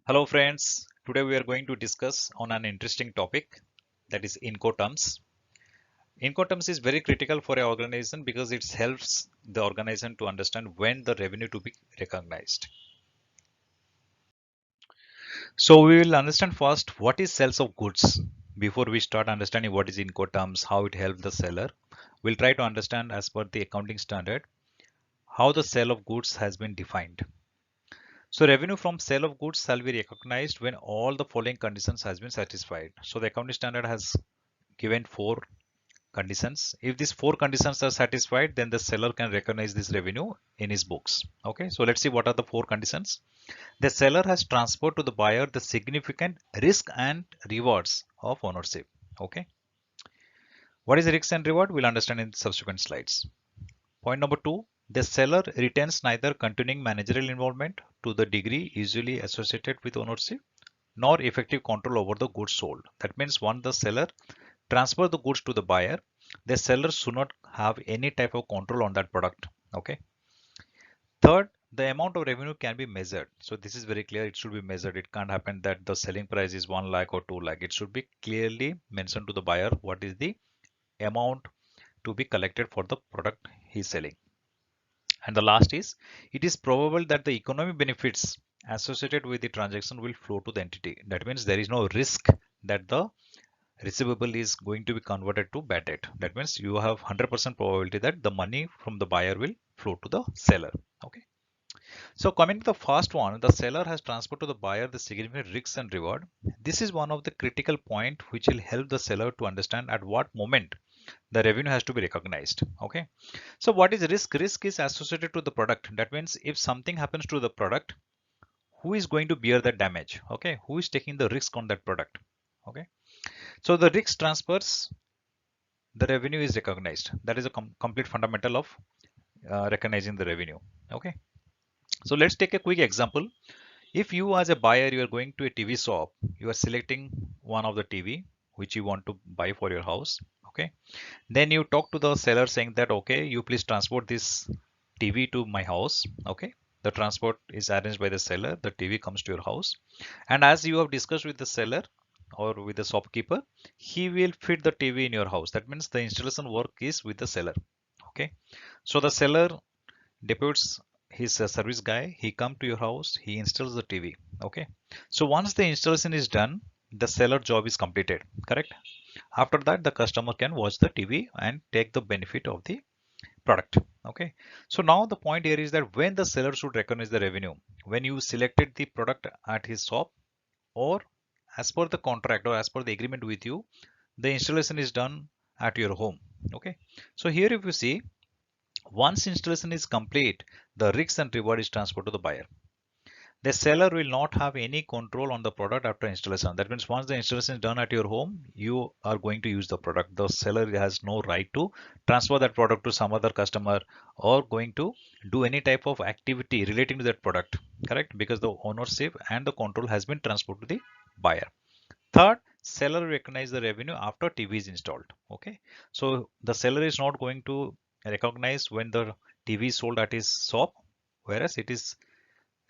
Hello friends, today we are going to discuss on an interesting topic, that is Incoterms. Incoterms is very critical for an organization because it helps the organization to understand when the revenue to be recognized. So we will understand first what is sales of goods before we start understanding what is Incoterms, how it helps the seller. We'll try to understand as per the accounting standard how the sale of goods has been defined. So revenue from sale of goods shall be recognized when all the following conditions has been satisfied. So the accounting standard has given four conditions. If these four conditions are satisfied, then the seller can recognize this revenue in his books. Okay, so let's see what are the four conditions. The seller has transferred to the buyer the significant risk and rewards of ownership. Okay, what is risk and reward? We'll understand in subsequent slides. Point number two, the seller retains neither continuing managerial involvement to the degree usually associated with ownership nor effective control over the goods sold. That means once the seller transfer the goods to the buyer, the seller should not have any type of control on that product. Okay. Third, the amount of revenue can be measured. So this is very clear. It should be measured. It can't happen that the selling price is 1 lakh or 2 lakh. It should be clearly mentioned to the buyer what is the amount to be collected for the product he's selling. And the last is, it is probable that the economic benefits associated with the transaction will flow to the entity. That means there is no risk that the receivable is going to be converted to bad debt. That means you have 100% probability that the money from the buyer will flow to the seller. Okay. So coming to the first one, the seller has transferred to the buyer the significant risks and reward. This is one of the critical point which will help the seller to understand at what moment the revenue has to be recognized. Okay. So what is risk? Risk is associated to the product. That means if something happens to the product, who is going to bear the damage? Okay. Who is taking the risk on that product? Okay. So the risk transfers, the revenue is recognized. That is a complete fundamental of recognizing the revenue. Okay. So let's take a quick example. If you as a buyer, you are going to a TV shop, you are selecting one of the TV which you want to buy for your house. Okay. Then you talk to the seller saying that, okay, you please transport this TV to my house. Okay. The transport is arranged by the seller. The TV comes to your house. And as you have discussed with the seller or with the shopkeeper, he will fit the TV in your house. That means the installation work is with the seller. Okay. So the seller deputes his service guy. He come to your house. He installs the TV. Okay. So once the installation is done, the seller job is completed. Correct. After that, the customer can watch the TV and take the benefit of the product. Okay. So now the point here is that when the seller should recognize the revenue, when you selected the product at his shop, or as per the contract or as per the agreement with you, the installation is done at your home. Okay. So here if you see, once installation is complete, the risk and reward is transferred to the buyer. The seller will not have any control on the product after installation. That means once the installation is done at your home, you are going to use the product. The seller has no right to transfer that product to some other customer or going to do any type of activity relating to that product. Correct? Because the ownership and the control has been transferred to the buyer. Third, seller recognize the revenue after TV is installed. Okay. So the seller is not going to recognize when the TV is sold at his shop, whereas it is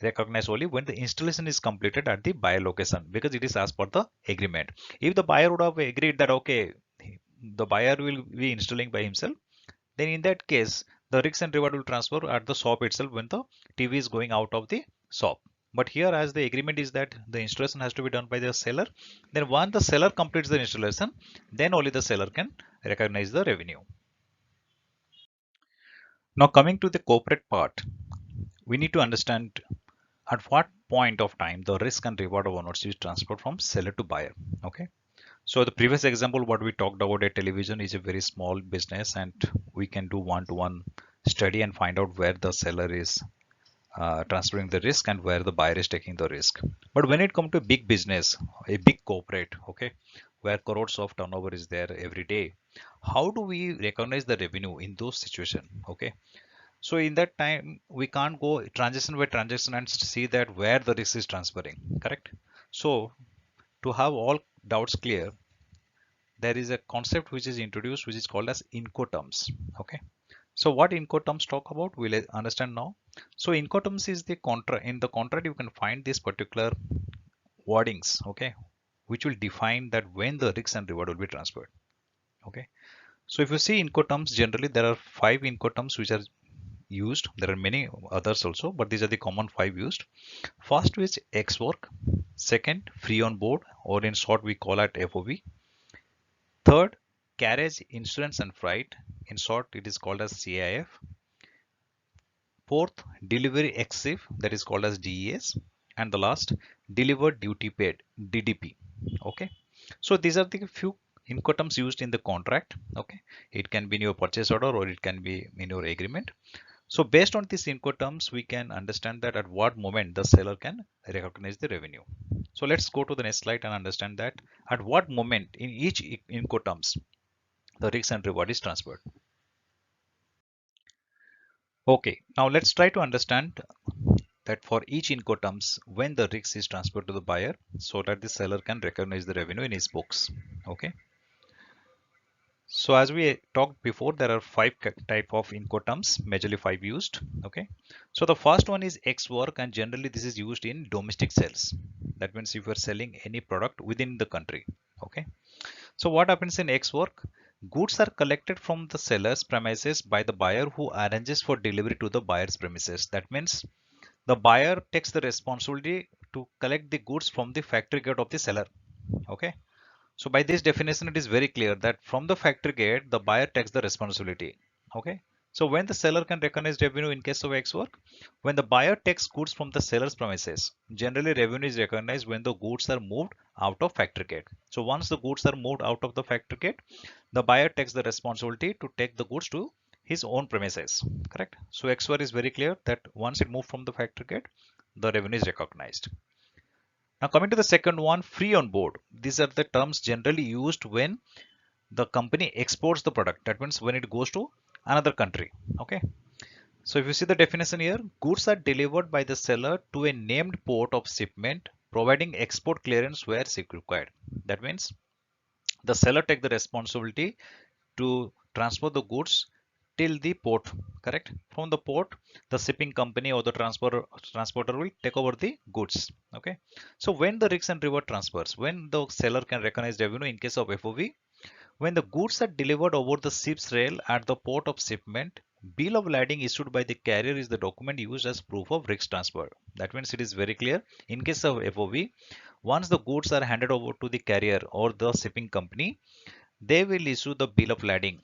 recognized only when the installation is completed at the buyer location, because it is as per the agreement. If the buyer would have agreed that, okay, the buyer will be installing by himself, then in that case, the risk and reward will transfer at the shop itself when the TV is going out of the shop. But here, as the agreement is that the installation has to be done by the seller, then once the seller completes the installation, then only the seller can recognize the revenue. Now coming to the corporate part, we need to understand at what point of time the risk and reward of ownership is transferred from seller to buyer. Okay. So the previous example, what we talked about, a television is a very small business and we can do one-to-one study and find out where the seller is transferring the risk and where the buyer is taking the risk. But when it comes to big business, a big corporate, okay, where crores of turnover is there every day, how do we recognize the revenue in those situations? Okay. So in that time, we can't go transaction by transaction and see that where the risk is transferring, correct? So to have all doubts clear, there is a concept which is introduced, which is called as Incoterms. Okay. So what Incoterms talk about, we'll understand now. So Incoterms is the contract. In the contract, you can find this particular wordings, okay, which will define that when the risk and reward will be transferred. Okay. So if you see Incoterms, generally there are 5 Incoterms which are used. There are many others also, but these are the common 5 used. First is X work. Second, free on board, or in short we call it FOB. Third, carriage, insurance and freight. In short, it is called as CIF. Fourth, delivery excessive, that is called as DES. And the last, delivered duty paid, DDP. Okay. So these are the few Incoterms used in the contract. Okay. It can be in your purchase order or it can be in your agreement. So based on these Incoterms, we can understand that at what moment the seller can recognize the revenue. So let's go to the next slide and understand that at what moment in each Incoterms the risk and reward is transferred. Okay, now let's try to understand that for each Incoterms when the risk is transferred to the buyer so that the seller can recognize the revenue in his books. Okay. So as we talked before, there are 5 type of Incoterms, majorly 5 used. Okay. So the first one is X work, and generally this is used in domestic sales. That means if you are selling any product within the country. Okay. So what happens in X work? Goods are collected from the seller's premises by the buyer who arranges for delivery to the buyer's premises. That means the buyer takes the responsibility to collect the goods from the factory gate of the seller. Okay. So by this definition, it is very clear that from the factory gate, the buyer takes the responsibility. Okay. So when the seller can recognize revenue in case of X work, when the buyer takes goods from the seller's premises, generally revenue is recognized when the goods are moved out of factory gate. So once the goods are moved out of the factory gate, the buyer takes the responsibility to take the goods to his own premises. Correct. So X work is very clear that once it moved from the factory gate, the revenue is recognized. Now coming to the second one, free on board. These are the terms generally used when the company exports the product. That means when it goes to another country. Okay. So if you see the definition here, goods are delivered by the seller to a named port of shipment, providing export clearance where required. That means the seller take the responsibility to transfer the goods till the port. Correct. From the port, the shipping company or the transporter will take over the goods. Okay. So when the risk and reward transfers, when the seller can recognize revenue in case of FOB, when the goods are delivered over the ship's rail at the port of shipment, bill of lading issued by the carrier is the document used as proof of risk transfer. That means it is very clear. In case of FOB, once the goods are handed over to the carrier or the shipping company, they will issue the bill of lading,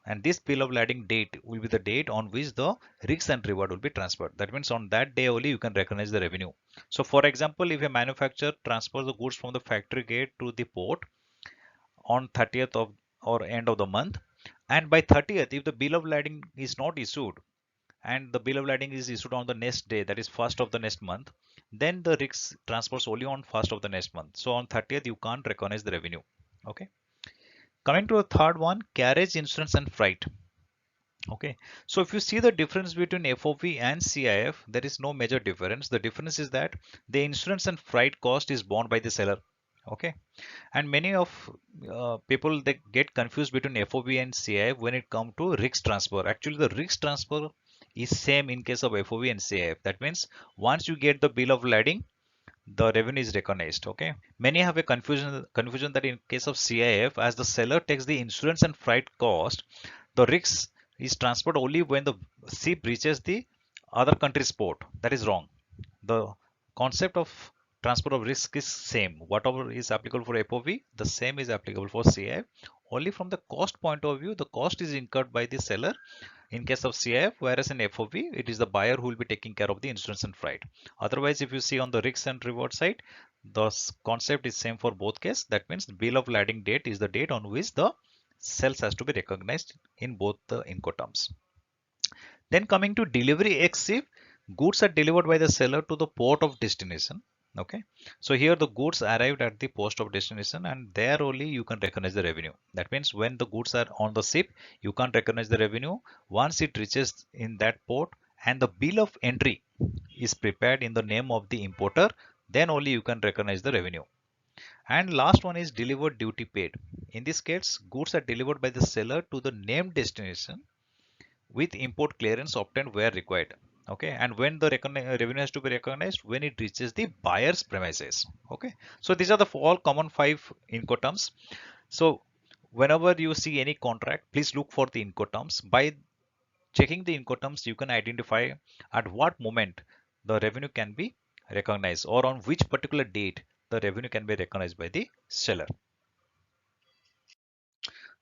and this bill of lading date will be the date on which the risk and reward will be transferred. That means on that day only you can recognize the revenue. So for example, if a manufacturer transfers the goods from the factory gate to the port on 30th of or end of the month, and by 30th if the bill of lading is not issued and the bill of lading is issued on the next day, that is first of the next month, then the risk transfers only on first of the next month. So on 30th you can't recognize the revenue. Okay. Coming to the third one, carriage, insurance and freight. Okay, so if you see the difference between FOB and CIF, there is no major difference. The difference is that the insurance and freight cost is borne by the seller. Okay, and many of people they get confused between FOB and CIF when it comes to risk transfer. Actually, the risk transfer is same in case of FOB and CIF. That means once you get the bill of lading, the revenue is recognized. Okay, many have a confusion that in case of CIF, as the seller takes the insurance and freight cost, the risk is transferred only when the ship reaches the other country's port. That is wrong. The concept of transfer of risk is same. Whatever is applicable for FOB, the same is applicable for CIF. Only from the cost point of view, the cost is incurred by the seller in case of CIF, whereas in FOB, it is the buyer who will be taking care of the insurance and freight. Otherwise, if you see on the risk and reward side, the concept is same for both cases. That means the bill of lading date is the date on which the sales has to be recognized in both the Incoterms. Then coming to delivery exceed, goods are delivered by the seller to the port of destination. Okay, so here the goods arrived at the post of destination, and there only you can recognize the revenue. That means when the goods are on the ship, you can't recognize the revenue. Once it reaches in that port and the bill of entry is prepared in the name of the importer, then only you can recognize the revenue. And last one is delivered duty paid. In this case, goods are delivered by the seller to the named destination with import clearance obtained where required. Okay, and when the revenue has to be recognized when it reaches the buyer's premises. Okay, so these are the all common 5 Incoterms. So whenever you see any contract, please look for the Incoterms. By checking the Incoterms, you can identify at what moment the revenue can be recognized, or on which particular date the revenue can be recognized by the seller.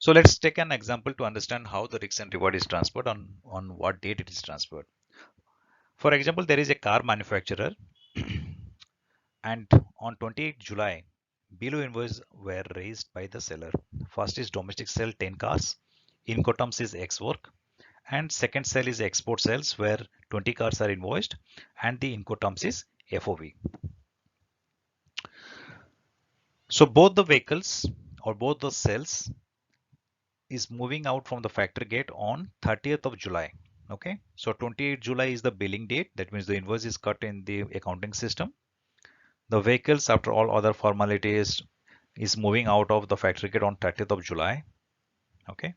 So let's take an example to understand how the risk and reward is transferred, on what date it is transferred. For example, there is a car manufacturer and on 28 July, below invoices were raised by the seller. First is domestic sale 10 cars, Incoterms is X work, and second sale is export sales where 20 cars are invoiced, and the Incoterms is FOV. So both the vehicles or both the sales is moving out from the factory gate on 30th of July. Okay, so 28 July is the billing date. That means the invoice is cut in the accounting system. The vehicles, after all other formalities, is moving out of the factory gate on 30th of July. Okay,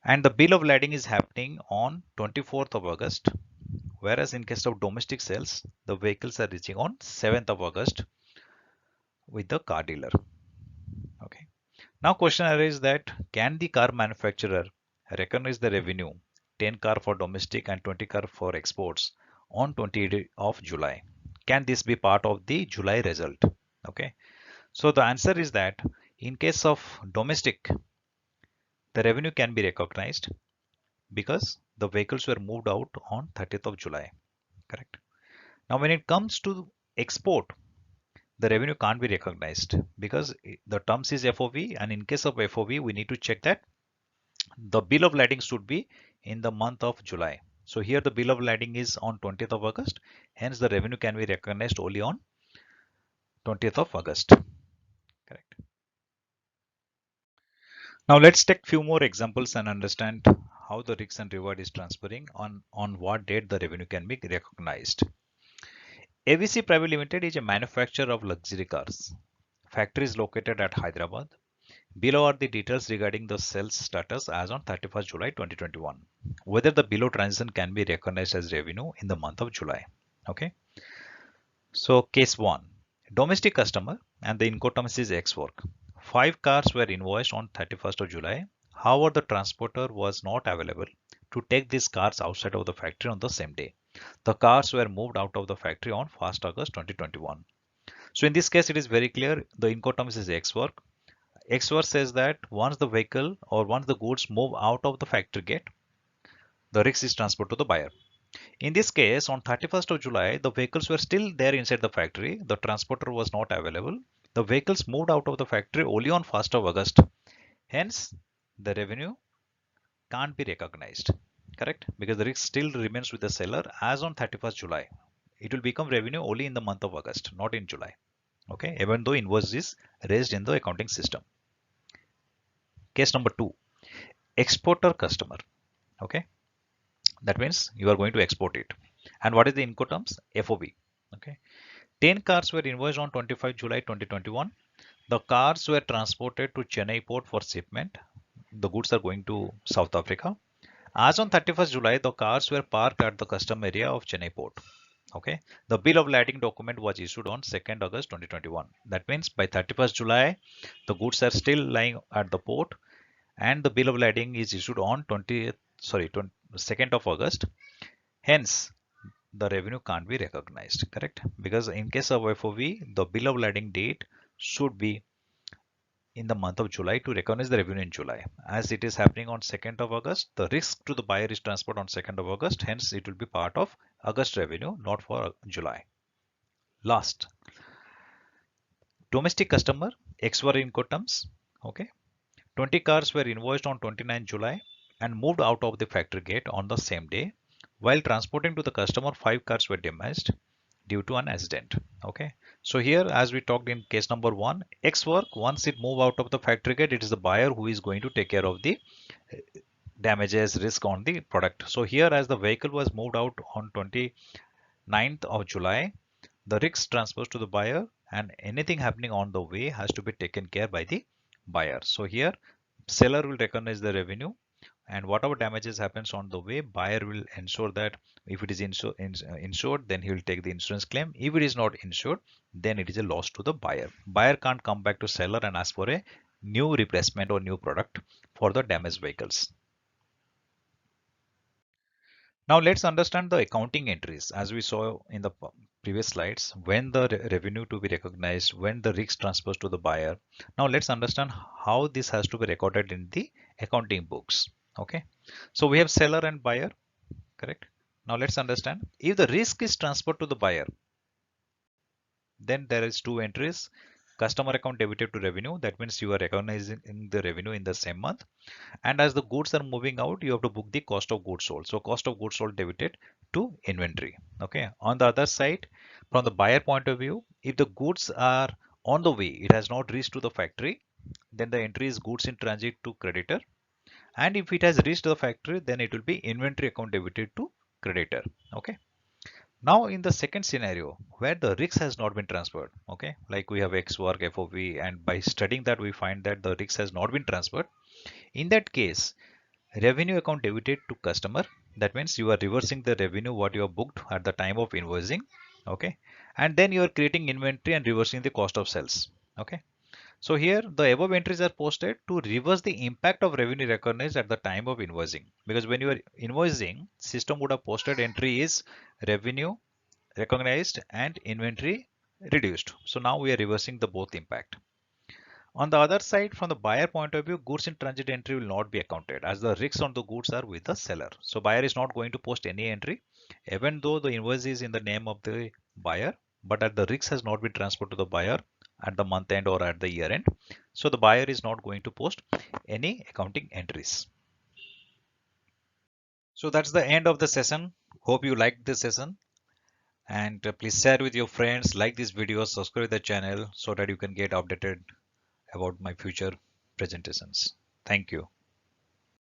and the bill of lading is happening on 24th of August. Whereas in case of domestic sales, the vehicles are reaching on 7th of August with the car dealer. Okay. Now question arises that can the car manufacturer recognize the revenue 10 car for domestic and 20 car for exports on 28th of July? Can this be part of the July result? Okay. So the answer is that in case of domestic, the revenue can be recognized because the vehicles were moved out on 30th of July. Correct. Now when it comes to export, the revenue can't be recognized because the terms is FOV, and in case of FOV we need to check that the bill of lading should be in the month of July. So here the bill of lading is on 20th of August, hence the revenue can be recognized only on 20th of August. Correct. Now let's take few more examples and understand how the risk and reward is transferring, on what date the revenue can be recognized. ABC Private Limited is a manufacturer of luxury cars. Factory is located at Hyderabad. Below are the details regarding the sales status as on 31st July 2021. Whether the below transaction can be recognized as revenue in the month of July. Okay. So case 1. Domestic customer and the Incoterms is X work. 5 cars were invoiced on 31st of July. However, the transporter was not available to take these cars outside of the factory on the same day. The cars were moved out of the factory on 1st August 2021. So in this case, it is very clear the Incoterms is X work. X work says that once the vehicle or once the goods move out of the factory gate, the risk is transferred to the buyer. In this case, on 31st of July, the vehicles were still there inside the factory. The transporter was not available. The vehicles moved out of the factory only on 1st of August. Hence, the revenue can't be recognized. Correct? Because the risk still remains with the seller as on 31st July. It will become revenue only in the month of August, not in July. Okay, even though invoice is raised in the accounting system. Case number 2, exporter customer. Okay, that means you are going to export it. And what is the Incoterms? FOB. Okay, 10 cars were invoiced on 25 July 2021. The cars were transported to Chennai port for shipment. The goods are going to South Africa. As on 31st July, the cars were parked at the custom area of Chennai port. Okay, the bill of lading document was issued on 2nd August 2021. That means by 31st July, the goods are still lying at the port, and the bill of lading is issued on 2nd of August. Hence, the revenue can't be recognized. Correct? Because in case of FOV, the bill of lading date should be in the month of July to recognize the revenue in July. As it is happening on 2nd of August, the risk to the buyer is transferred on 2nd of August. Hence, it will be part of August revenue, not for July. Last, domestic customer, X were Incoterms. Okay, 20 cars were invoiced on 29 July and moved out of the factory gate on the same day. While transporting to the customer, 5 cars were damaged due to an accident. Okay, so here, as we talked in case number 1, X work, once it move out of the factory gate, it is the buyer who is going to take care of the damages risk on the product. So here, as the vehicle was moved out on 29th of July, the risk transfers to the buyer, and anything happening on the way has to be taken care by the buyer. So here, seller will recognize the revenue and whatever damages happens on the way, buyer will ensure that if it is insured, then he will take the insurance claim. If it is not insured, then it is a loss to the buyer. Buyer can't come back to seller and ask for a new replacement or new product for the damaged vehicles. Now let's understand the accounting entries as we saw in the previous slides, when the revenue to be recognized, when the risk transfers to the buyer. Now let's understand how this has to be recorded in the accounting books. Okay, so we have seller and buyer, correct? Now let's understand, if the risk is transferred to the buyer, then there is two entries. Customer account debited to revenue, that means you are recognizing the revenue in the same month, and as the goods are moving out, you have to book the cost of goods sold. So cost of goods sold debited to inventory. Okay, on the other side, from the buyer point of view, if the goods are on the way, it has not reached to the factory, then the entry is goods in transit to creditor, and if it has reached the factory, then it will be inventory account debited to creditor. Okay, now in the second scenario where the risk has not been transferred, okay, like we have X work FOB, and by studying that we find that the risk has not been transferred. In that case, revenue account debited to customer. That means you are reversing the revenue what you have booked at the time of invoicing. Okay. And then you are creating inventory and reversing the cost of sales. Okay. So here the above entries are posted to reverse the impact of revenue recognized at the time of invoicing. Because when you are invoicing, system would have posted entry is revenue recognized and inventory reduced. So now we are reversing the both impact. On the other side, from the buyer point of view, goods in transit entry will not be accounted as the risks on the goods are with the seller. So buyer is not going to post any entry, even though the invoice is in the name of the buyer, but at the risk has not been transferred to the buyer at the month end or at the year end. So the buyer is not going to post any accounting entries. So that's the end of the session. Hope you liked this session, and please share with your friends, like this video, subscribe the channel so that you can get updated about my future presentations. Thank you.